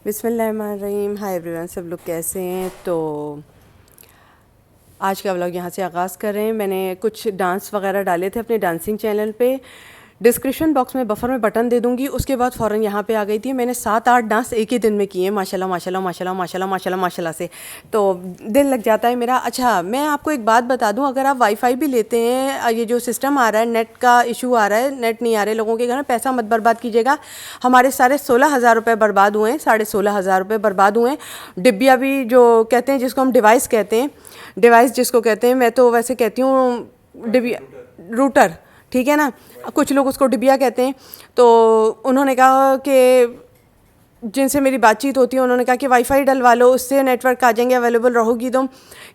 बिस्मिल्लाहिर्रहमानिर्रहीम। Hi everyone, सब लोग कैसे हैं। तो आज का व्लॉग यहाँ से आगाज़ कर रहे हैं। मैंने कुछ डांस वगैरह डाले थे अपने डांसिंग चैनल पे। डिस्क्रिप्शन बॉक्स में बफर में बटन दे दूँगी। उसके बाद फ़ौरन यहाँ पे आ गई थी। मैंने 7-8 डांस एक ही दिन में किए, माशाल्लाह माशाल्लाह माशाल्लाह माशाल्लाह माशाल्लाह माशाल्लाह से। तो दिल लग जाता है मेरा। अच्छा, मैं आपको एक बात बता दूँ, अगर आप वाईफाई भी लेते हैं, ये जो सिस्टम आ रहा है, नेट का इशू आ रहा है, नेट नहीं आ रहे लोगों के घर में, पैसा मत बर्बाद कीजिएगा। हमारे सारे 16,000 रुपये बर्बाद हुए हैं, 16,500 रुपये बर्बाद हुए हैं। डिब्बिया भी जो कहते हैं, जिसको हम डिवाइस कहते हैं, डिवाइस जिसको कहते हैं, मैं तो वैसे कहती हूँ डिबिया, रूटर, ठीक है ना, कुछ लोग उसको डिबिया कहते हैं। तो उन्होंने कहा कि जिनसे मेरी बातचीत होती है, उन्होंने कहा कि वाईफाई डलवा लो, उससे नेटवर्क आ जाएंगे, अवेलेबल रहोगी तुम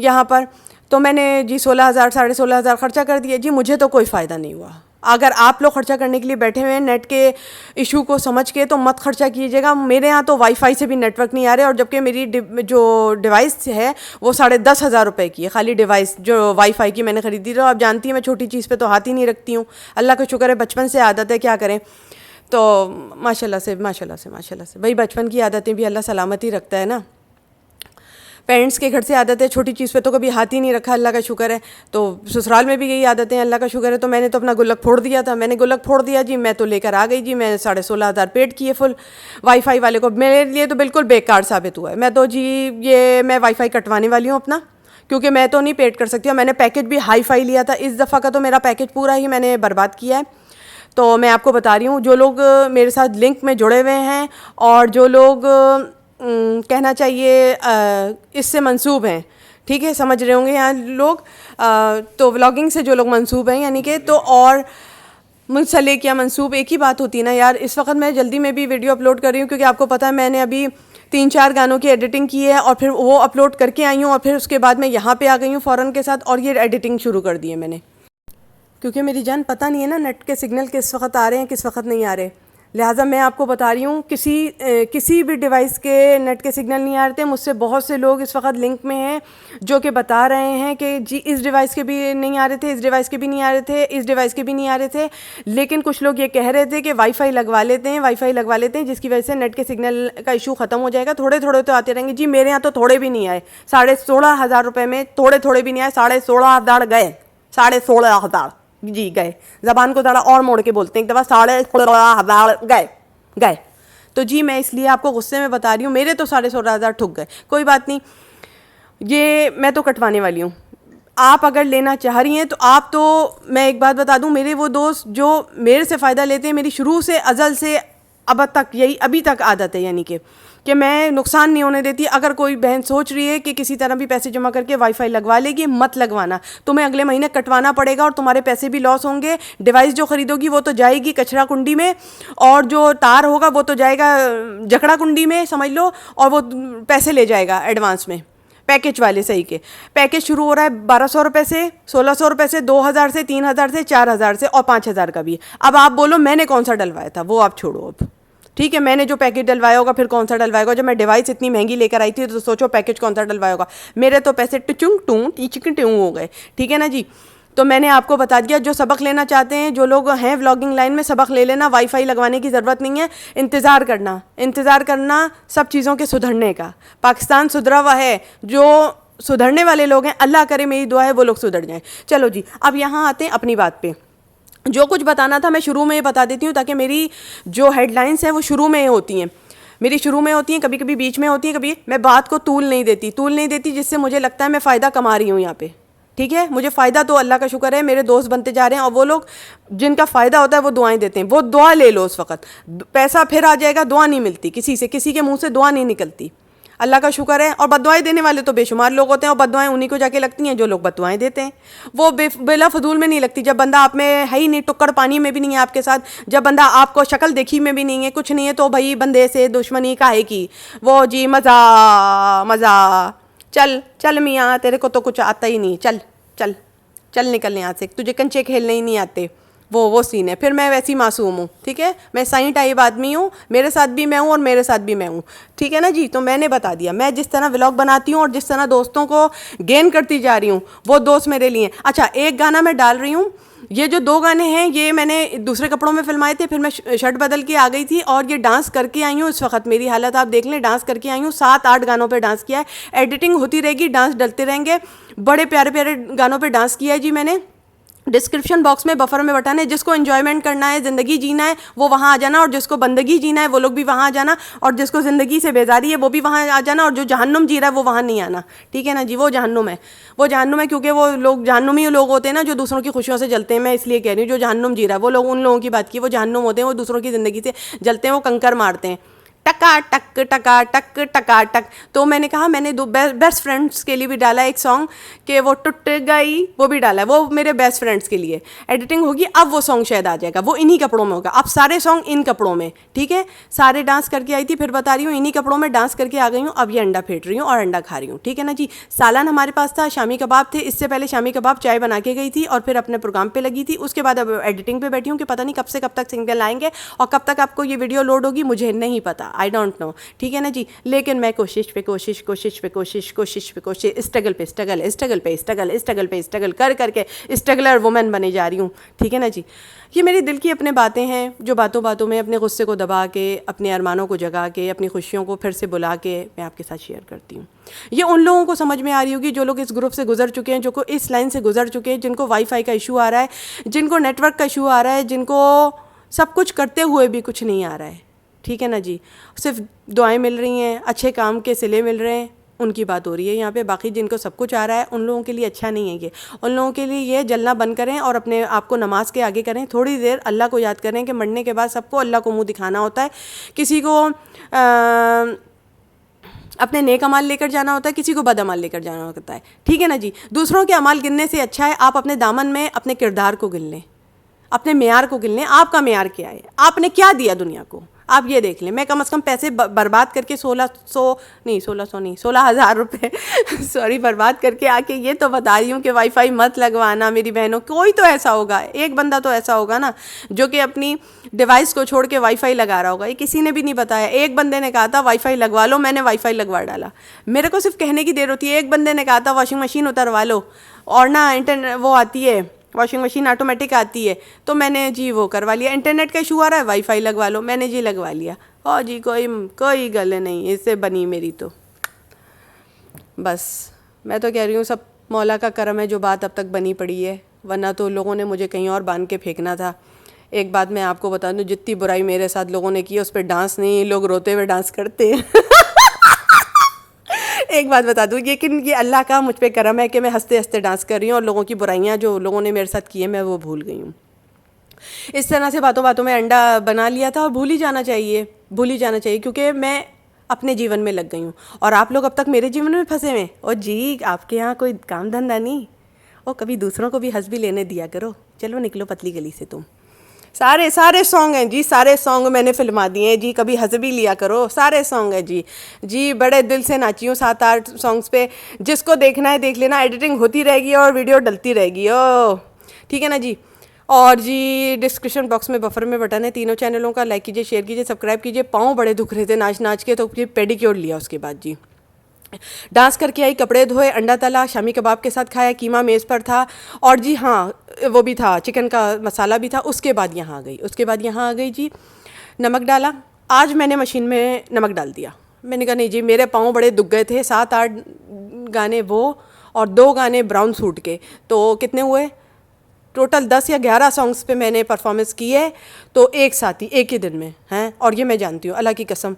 यहाँ पर। तो मैंने जी 16,000 16,500 खर्चा कर दिया। जी मुझे तो कोई फ़ायदा नहीं हुआ। अगर आप लोग खर्चा करने के लिए बैठे हुए हैं नेट के इशू को समझ के, तो मत खर्चा कीजिएगा। मेरे यहाँ तो वाईफाई से भी नेटवर्क नहीं आ रहे, और जबकि मेरी जो डिवाइस है वो 10,500 रुपये की है, खाली डिवाइस जो वाईफाई की मैंने ख़रीदी। तो आप जानती हैं मैं छोटी चीज़ पे तो हाथ ही नहीं रखती हूँ। अल्लाह का शुक्र है, बचपन से आदत है, क्या करें। तो माशाल्लाह से माशाल्लाह से माशाल्लाह से भाई, बचपन की आदतें भी अल्लाह सलामती रखता है ना। पेरेंट्स के घर से आदत है, छोटी चीज़ पे तो कभी हाथ ही नहीं रखा, अल्लाह का शुक्र है। तो ससुराल में भी यही आदतें हैं, अल्लाह का शुक्र है। तो मैंने तो अपना गुल्लक फोड़ दिया था, मैंने गुल्लक फोड़ दिया जी। मैं तो लेकर आ गई जी, मैं 16,500 पेड किए फुल। वाईफाई वाले को मेरे लिए तो बिल्कुल बेकार साबित हुआ है। मैं तो जी ये मैं वाईफाई कटवाने वाली हूँ अपना, क्योंकि मैं तो नहीं पेड कर सकती। और मैंने पैकेज भी हाई फाई लिया था, इस दफ़ा का तो मेरा पैकेज पूरा ही मैंने बर्बाद किया है। तो मैं आपको बता रही हूँ, जो लोग मेरे साथ लिंक में जुड़े हुए हैं और जो लोग कहना चाहिए इससे मंसूब हैं, ठीक है, समझ रहे होंगे यहाँ लोग। तो व्लॉगिंग से जो लोग मंसूब हैं, यानी कि, तो और मुंसलिक या मंसूब एक ही बात होती है ना यार। इस वक्त मैं जल्दी में भी वीडियो अपलोड कर रही हूँ, क्योंकि आपको पता है मैंने अभी 3-4 गानों की एडिटिंग की है, और फिर वो अपलोड करके आई हूँ, और फिर उसके बाद मैं यहाँ पे आ गई हूँ फ़ौरन के साथ, और ये एडिटिंग शुरू कर दी है मैंने। क्योंकि मेरी जान पता नहीं है ना नेट के सिग्नल किस वक्त आ रहे हैं, किस वक्त नहीं आ रहे। लिहाजा मैं आपको बता रही हूँ, किसी भी डिवाइस के नेट के सिग्नल नहीं आ रहे थे। मुझसे बहुत से लोग इस वक्त लिंक में हैं जो कि बता रहे हैं कि जी इस डिवाइस के भी नहीं आ रहे थे, इस डिवाइस के भी नहीं आ रहे थे, इस डिवाइस के भी नहीं आ रहे थे। लेकिन कुछ लोग ये कह रहे थे कि वाईफाई लगवा लेते हैं, वाईफाई लगवा लेते हैं, जिसकी वजह से नेट के सिग्नल का इशू ख़त्म हो जाएगा। थोड़े थोड़े तो आते रहेंगे जी। मेरे यहाँ तो थोड़े भी नहीं आए, 16,500 रुपये में थोड़े थोड़े भी नहीं आए। 16,500 गए, 16,500 जी गए। ज़बान को ज़रा और मोड़ के बोलते हैं एक दफ़ा, 16,500 गए गए। तो जी मैं इसलिए आपको गुस्से में बता रही हूँ, मेरे तो 16,500 ठुक गए। कोई बात नहीं, ये मैं तो कटवाने वाली हूँ। आप अगर लेना चाह रही हैं तो आप, तो मैं एक बात बता दूँ, मेरे वो दोस्त जो मेरे से फ़ायदा लेते हैं, मेरी शुरू से अज़ल से अब तक यही अभी तक आदत है, यानी कि मैं नुकसान नहीं होने देती। अगर कोई बहन सोच रही है कि किसी तरह भी पैसे जमा करके वाईफाई लगवा लेगी, मत लगवाना। तुम्हें अगले महीने कटवाना पड़ेगा और तुम्हारे पैसे भी लॉस होंगे। डिवाइस जो ख़रीदोगी वो तो जाएगी कचरा कुंडी में, और जो तार होगा वो तो जाएगा जकड़ा कुंडी में, समझ लो। और वो पैसे ले जाएगा एडवांस में, पैकेज वाले सही के। पैकेज शुरू हो रहा है 1,200 रुपये से, 1,600 रुपये से, 2,000 से, 3,000 से, 4,000 से, और 5,000 का भी। अब आप बोलो मैंने कौन सा डलवाया था, वो आप छोड़ो अब, ठीक है। मैंने जो पैकेज डलवाया होगा, फिर कौन सा डलवाया होगा। जब मैं डिवाइस इतनी महंगी लेकर आई थी तो सोचो पैकेज कौन सा डलवाया होगा। मेरे तो पैसे टुचुंग टूं टीचिंग टूं हो गए, ठीक है ना जी। तो मैंने आपको बता दिया, जो सबक लेना चाहते हैं, जो लोग हैं व्लॉगिंग लाइन में, सबक ले लेना। वाईफाई लगवाने की ज़रूरत नहीं है, इंतज़ार करना सब चीज़ों के सुधरने का। पाकिस्तान सुधरा हुआ है, जो सुधरने वाले लोग हैं, अल्लाह करे, मेरी दुआ है वो लोग सुधर जाएं। चलो जी, अब यहाँ आते हैं अपनी बात पे। जो कुछ बताना था मैं शुरू में ये बता देती हूँ, ताकि मेरी जो हेडलाइंस हैं वो शुरू में होती हैं, मेरी शुरू में होती हैं, कभी कभी बीच में होती हैं, कभी मैं बात को तूल नहीं देती, जिससे मुझे लगता है मैं फ़ायदा कमा रही हूँ यहाँ पे, ठीक है। मुझे फ़ायदा तो अल्लाह का शुक्र है, मेरे दोस्त बनते जा रहे हैं, और वो लोग जिनका फ़ायदा होता है वो दुआएं देते हैं। वो दुआ ले लो उस वक्त, पैसा फिर आ जाएगा, दुआ नहीं मिलती किसी से, किसी के मुँह से दुआ नहीं निकलती, अल्लाह का शुक्र है। और बददुआएं देने वाले तो बेशुमार लोग होते हैं, और बददुआएं उन्हीं को जाके लगती हैं जो लोग बददुआएं देते हैं। वो बेला फजूल में नहीं लगती। जब बंदा आप में है ही नहीं, टुक्कड़ पानी में भी नहीं है आपके साथ, जब बंदा आपको शक्ल देखी में भी नहीं है, कुछ नहीं है, तो भाई बंदे से दुश्मनी काहे की। वो जी मज़ा चल चल मियाँ, तेरे को तो कुछ आता ही नहीं, चल चल चल निकल यहाँ से, तुझे कंचे खेलने ही नहीं आते, वो सीन है। फिर मैं वैसी मासूम हूँ, ठीक है। मैं सही टाइप आदमी हूँ, मेरे साथ भी मैं हूँ और मेरे साथ भी मैं हूँ, ठीक है ना जी। तो मैंने बता दिया, मैं जिस तरह व्लॉग बनाती हूँ और जिस तरह दोस्तों को गेन करती जा रही हूँ, वो दोस्त मेरे लिए। अच्छा, एक गाना मैं डाल रही हूँ ये जो 2 गाने हैं ये मैंने दूसरे कपड़ों में फिल्माए थे, फिर मैं शर्ट बदल के आ गई थी और ये डांस करके आई हूँ। इस वक्त मेरी हालत आप देख लें, डांस करके आई हूँ, 7-8 गानों पे डांस किया है। एडिटिंग होती रहेगी, डांस डलते रहेंगे। बड़े प्यारे प्यारे गानों पे डांस किया है जी मैंने। डिस्क्रिप्शन बॉक्स में बफर में बटन है, जिसको एंजॉयमेंट करना है, ज़िंदगी जीना है वो वहाँ आ जाना, और जिसको बंदगी जीना है वो लोग भी वहाँ आ जाना, और जिसको ज़िंदगी से बेजारी है वो भी वहाँ आ जाना, और जो जहन्नुम जी रहा है वो वहाँ नहीं आना। ठीक है ना जी, वो जहन्नुम है, वो जहन्नुम है, क्योंकि वो लोग जहन्नुमी लोग होते हैं ना जो दूसरों की खुशियों से जलते हैं। मैं इसलिए कह रही हूँ जो जहन्नुम जी रहा है वो लोग, उन लोगों की बात की, वो जहन्नुम होते हैं, वो दूसरों की ज़िंदगी से जलते हैं, वो कंकर मारते हैं, टका टक टका टक टका टक। तो मैंने कहा मैंने 2 बेस्ट फ्रेंड्स के लिए भी डाला एक सॉन्ग कि वो टूट गई, वो भी डाला है, वो मेरे बेस्ट फ्रेंड्स के लिए। एडिटिंग होगी अब वो सॉन्ग शायद आ जाएगा, वो इन्हीं कपड़ों में होगा। अब सारे सॉन्ग इन कपड़ों में, ठीक है, सारे डांस करके आई थी, फिर बता रही हूँ इन्हीं कपड़ों में डांस करके आ गई हूँ। अब ये अंडा फेंट रही हूँ और अंडा खा रही हूँ। ठीक है ना जी। सालन हमारे पास था, शामी कबाब थे, इससे पहले शामी कबाब चाय बना के गई थी और फिर अपने प्रोग्राम पे लगी थी। उसके बाद अब एडिटिंग पे बैठी हूँ कि पता नहीं कब से कब तक सिंगल आएंगे और कब तक आपको ये वीडियो लोड होगी, मुझे नहीं पता, आई डोंट नो। ठीक है ना जी। लेकिन मैं कोशिश पे कोशिश, कोशिश पे कोशिश, कोशिश पे कोशिश, स्ट्रगल पे स्ट्रगल, स्ट्रगल पे स्ट्रगल, स्ट्रगल पे स्ट्रगल कर करके स्ट्रगलर वुमेन बनी जा रही हूँ। ठीक है ना जी। ये मेरी दिल की अपने बातें हैं, जो बातों बातों में अपने गुस्से को दबा के, अपने अरमानों को जगा के, अपनी खुशियों को फिर से बुला के मैं आपके साथ शेयर करती हूँ। ये उन लोगों को समझ में आ रही होगी जो लोग इस ग्रुप से गुजर चुके हैं, जो को इस लाइन से गुजर चुके हैं, जिनको वाईफाई का इशू आ रहा है, जिनको नेटवर्क का इशू आ रहा है, जिनको सब कुछ करते हुए भी कुछ नहीं आ रहा है। ठीक है ना जी। सिर्फ दुआएं मिल रही हैं, अच्छे काम के सिले मिल रहे हैं, उनकी बात हो रही है यहाँ पे। बाकी जिनको सब कुछ आ रहा है उन लोगों के लिए अच्छा नहीं है ये। उन लोगों के लिए ये जलना बंद करें और अपने आप को नमाज के आगे करें, थोड़ी देर अल्लाह को याद करें कि मरने के बाद सबको अल्लाह को मुंह दिखाना होता है। किसी को अपने नेक अमाल लेकर जाना होता है, किसी को बद अमाल लेकर जाना होता है। ठीक है ना जी। दूसरों के अमाल गिनने से अच्छा है आप अपने दामन में अपने किरदार को गिन लें, अपने मेयार को गिन लें। आपका मेयार क्या है, आपने क्या दिया दुनिया को, आप ये देख लें। मैं कम से कम पैसे बर्बाद करके 16,000 रुपये सॉरी बर्बाद करके आके ये तो बता रही हूँ कि वाईफाई मत लगवाना मेरी बहनों। कोई तो ऐसा होगा, एक बंदा तो ऐसा होगा ना जो कि अपनी डिवाइस को छोड़ के वाईफाई लगा रहा होगा। ये किसी ने भी नहीं बताया। एक बंदे ने कहा था वाईफाई लगवा लो, मैंने वाईफाई लगवा डाला। मेरे को सिर्फ कहने की देर होती है। एक बंदे ने कहा था वॉशिंग मशीन उतरवा लो, और ना इंटरनेट वो आती है, वॉशिंग मशीन ऑटोमेटिक आती है, तो मैंने जी वो करवा लिया। इंटरनेट का इशू आ रहा है, वाईफाई लगवा लो, मैंने जी लगवा लिया। और जी कोई गले नहीं इससे बनी मेरी तो। बस मैं तो कह रही हूँ सब मौला का करम है जो बात अब तक बनी पड़ी है, वरना तो लोगों ने मुझे कहीं और बांध के फेंकना था। एक बात मैं आपको बता दूँ, जितनी बुराई मेरे साथ लोगों ने की है उस पर डांस नहीं, लोग रोते हुए डांस करते हैं एक बात बता दूँ, लेकिन ये अल्लाह का मुझ पे करम है कि मैं हंसते हंसते डांस कर रही हूँ और लोगों की बुराइयाँ जो लोगों ने मेरे साथ की है मैं वो भूल गई हूँ। इस तरह से बातों बातों में अंडा बना लिया था, और भूल ही जाना चाहिए, भूल ही जाना चाहिए, क्योंकि मैं अपने जीवन में लग गई हूँ और आप लोग अब तक मेरे जीवन में फंसे हुए। और जी आपके यहाँ कोई काम धंधा नहीं, और कभी दूसरों को भी हंस भी लेने दिया करो। चलो निकलो पतली गली से तुम। सारे सॉन्ग हैं जी, सारे सॉन्ग मैंने फिल्मा दिए हैं जी, कभी हंस भी लिया करो। सारे सॉन्ग हैं जी, जी बड़े दिल से नाची हूँ 7-8 सॉन्ग्स पे। जिसको देखना है देख लेना, एडिटिंग होती रहेगी और वीडियो डलती रहेगी। ओ ठीक है ना जी। और जी डिस्क्रिप्शन बॉक्स में बफर में बटन है तीनों चैनलों का, लाइक कीजिए, शेयर कीजिए, सब्सक्राइब कीजिए। पाँव बड़े दुख रहे थे नाच नाच के, तो फिर पेडिक्योर लिया उसके बाद जी। डांस करके आई, कपड़े धोए, अंडा तला, शामी कबाब के साथ खाया, कीमा मेज़ पर था, और जी हाँ वो भी था, चिकन का मसाला भी था। उसके बाद यहाँ आ गई जी, नमक डाला। आज मैंने मशीन में नमक डाल दिया। मैंने कहा नहीं जी मेरे पाँव बड़े दुख गए थे। 7-8 गाने वो और 2 गाने ब्राउन सूट के, तो कितने हुए टोटल 10 या 11 सॉन्ग्स पे मैंने परफॉर्मेंस की है, तो एक साथ ही एक ही दिन में हैं। और ये मैं जानती हूँ अल्लाह की कसम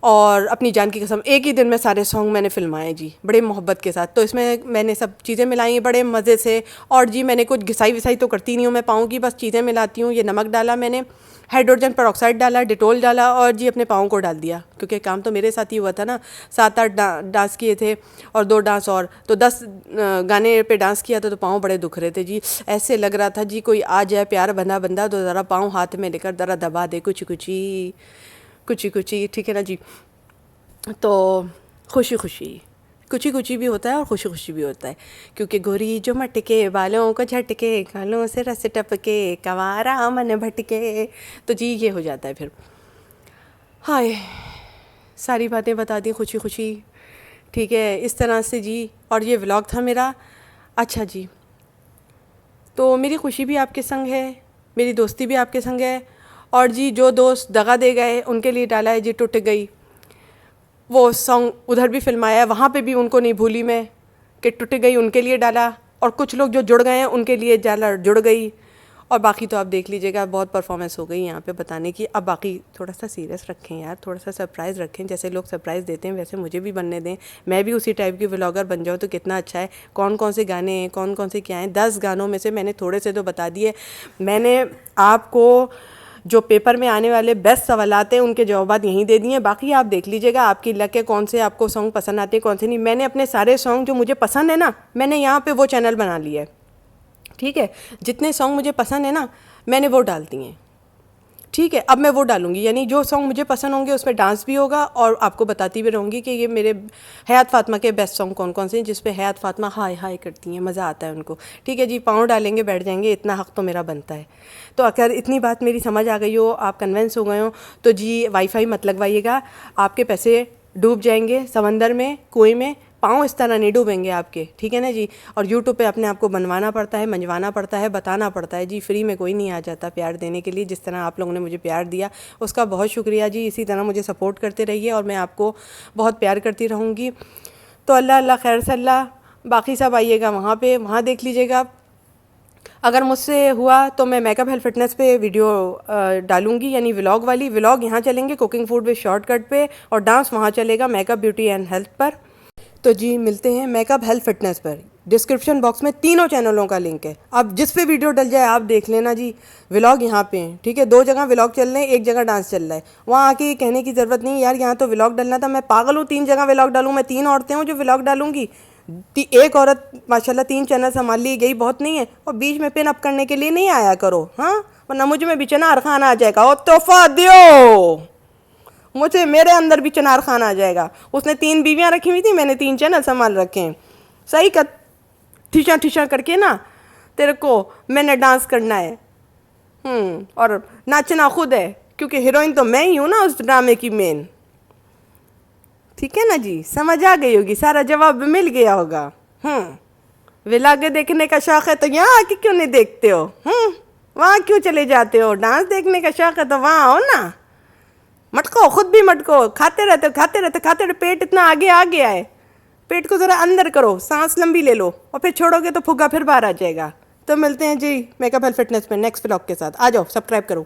और अपनी जान की कसम, एक ही दिन में सारे सॉन्ग मैंने फिल्माए जी, बड़े मोहब्बत के साथ। तो इसमें मैंने सब चीज़ें मिलाई बड़े मज़े से। और जी मैंने कुछ घिसाई विसाई तो करती नहीं हूँ मैं पाँव की, बस चीज़ें मिलाती हूँ। ये नमक डाला मैंने, हाइड्रोजन पेरोक्साइड डाला, डिटोल डाला, और जी अपने पाँव को डाल दिया, क्योंकि काम तो मेरे साथ ही हुआ था ना। 7-8 डांस किए थे और 2 डांस और, तो 10 गाने पे डांस किया था, तो पाँव बड़े दुख रहे थे जी। ऐसे लग रहा था जी कोई आ जाए प्यार बंदा बंदा तो ज़रा पाँव हाथ में लेकर ज़रा दबा दे, कुछ कुछ ही। ठीक है ना जी। तो खुशी खुशी भी होता है और खुशी खुशी भी होता है, क्योंकि गोरी जो मटके बालों को झटके, गालों से रस टपके, कवारा मन भटके, तो जी ये हो जाता है फिर। हाय सारी बातें बता दी खुशी। ठीक है इस तरह से जी। और ये व्लॉग था मेरा। अच्छा जी तो मेरी खुशी भी आपके संग है, मेरी दोस्ती भी आपके संग है। और जी जो दोस्त दगा दे गए उनके लिए डाला है जी टूट गई, वो सॉन्ग उधर भी फिल्माया है, वहाँ पे भी उनको नहीं भूली मैं कि टूट गई उनके लिए डाला। और कुछ लोग जो जुड़ गए हैं उनके लिए डाला जुड़ गई। और बाकी तो आप देख लीजिएगा, बहुत परफॉर्मेंस हो गई यहाँ पे बताने की। अब बाकी थोड़ा सा सीरियस रखें यार, थोड़ा सा सरप्राइज़ रखें, जैसे लोग सरप्राइज़ देते हैं वैसे मुझे भी बनने दें, मैं भी उसी टाइप की व्लॉगर बन जाऊँ तो कितना अच्छा है। कौन कौन से गाने हैं, कौन कौन से क्या हैं, 10 गानों में से मैंने थोड़े से तो बता दिए। मैंने आपको जो पेपर में आने वाले बेस्ट सवालात हैं उनके जवाब यहीं दे दिए, बाकी आप देख लीजिएगा आपकी लक है कौन से आपको सॉन्ग पसंद आते हैं कौन से नहीं। मैंने अपने सारे सॉन्ग जो मुझे पसंद है ना, मैंने यहाँ पे वो चैनल बना लिया है, ठीक है। जितने सॉन्ग मुझे पसंद है ना मैंने वो डाल दिए हैं, ठीक है। अब मैं वो डालूंगी, यानी जो सॉन्ग मुझे पसंद होंगे उसमें डांस भी होगा और आपको बताती भी रहूँगी कि ये मेरे हयात फ़ातिमा के बेस्ट सॉन्ग कौन कौन से हैं जिस पे हयात फ़ातिमा हाय हाय करती हैं, मज़ा आता है उनको, ठीक है जी। पाँव डालेंगे बैठ जाएंगे, इतना हक़ तो मेरा बनता है। तो अगर इतनी बात मेरी समझ आ गई हो, आप कन्विंस हो गए हो, तो जी वाईफाई मत लगवाइएगा, आपके पैसे डूब जाएंगे समंदर में, कुएं में, पाँव इस तरह नहीं डूबेंगे आपके, ठीक है ना जी। और यूट्यूब पे अपने आप को बनवाना पड़ता है, मंजवाना पड़ता है, बताना पड़ता है जी, फ्री में कोई नहीं आ जाता प्यार देने के लिए। जिस तरह आप लोगों ने मुझे प्यार दिया उसका बहुत शुक्रिया जी, इसी तरह मुझे सपोर्ट करते रहिए और मैं आपको बहुत प्यार करती रहूँगी। तो अल्लाह अल्लाह खैर सल्ला, बाकी सब आइएगा वहाँ पे, वहाँ देख लीजिएगा। अगर मुझसे हुआ तो मैं मेकअप हेल्थ फिटनेस पे वीडियो डालूंगी, यानी व्लॉग वाली। व्लॉग यहाँ चलेंगे कुकिंग फूड विद शॉर्टकट पे, और डांस वहाँ चलेगा मेकअप ब्यूटी एंड हेल्थ पर। तो जी मिलते हैं मेकअप हेल्थ फिटनेस पर। डिस्क्रिप्शन बॉक्स में तीनों चैनलों का लिंक है, अब जिस पे वीडियो डल जाए आप देख लेना जी। व्लॉग यहाँ पे हैं, ठीक है, 2 जगह व्लॉग चल रहे हैं, 1 जगह डांस चल रहा है। वहाँ आके ये कहने की ज़रूरत नहीं यार यहाँ तो व्लॉग डलना था, मैं पागल हूँ 3 जगह व्लॉग डालूँ, मैं 3 औरतें हूँ जो व्लॉग डालूंगी। एक औरत माशाल्लाह 3 चैनल संभाल ली, गई बहुत नहीं है। और बीच में पिन अप करने के लिए नहीं आया करो, हाँ, वरना मुझ में भी चनार खाना आ जाएगा। ओ तोहफा दियो मुझे, मेरे अंदर भी चनार खान आ जाएगा। उसने 3 बीवियाँ रखी हुई थी, मैंने 3 चैनल संभाल रखे हैं। सही कर ठिशा ठिशा करके ना, तेरे को मैंने डांस करना है, और नाचना खुद है, क्योंकि हीरोइन तो मैं ही हूँ ना उस ड्रामे की मेन, ठीक है ना जी। समझ आ गई होगी, सारा जवाब मिल गया होगा। व्लॉग देखने का शौक़ है तो यहाँ आके क्यों नहीं देखते हो, वहाँ क्यों चले जाते हो। डांस देखने का शौक़ है तो वहाँ आओ ना, मटको, खुद भी मटको, खाते रहते खाते रहते खाते रहते, पेट इतना आगे आ गया है, पेट को ज़रा अंदर करो, सांस लंबी ले लो, और फिर छोड़ोगे तो फुग्गा फिर बाहर आ जाएगा। तो मिलते हैं जी मेकअप हेल्थ फिटनेस में नेक्स्ट व्लॉग के साथ। आ जाओ, सब्सक्राइब करो।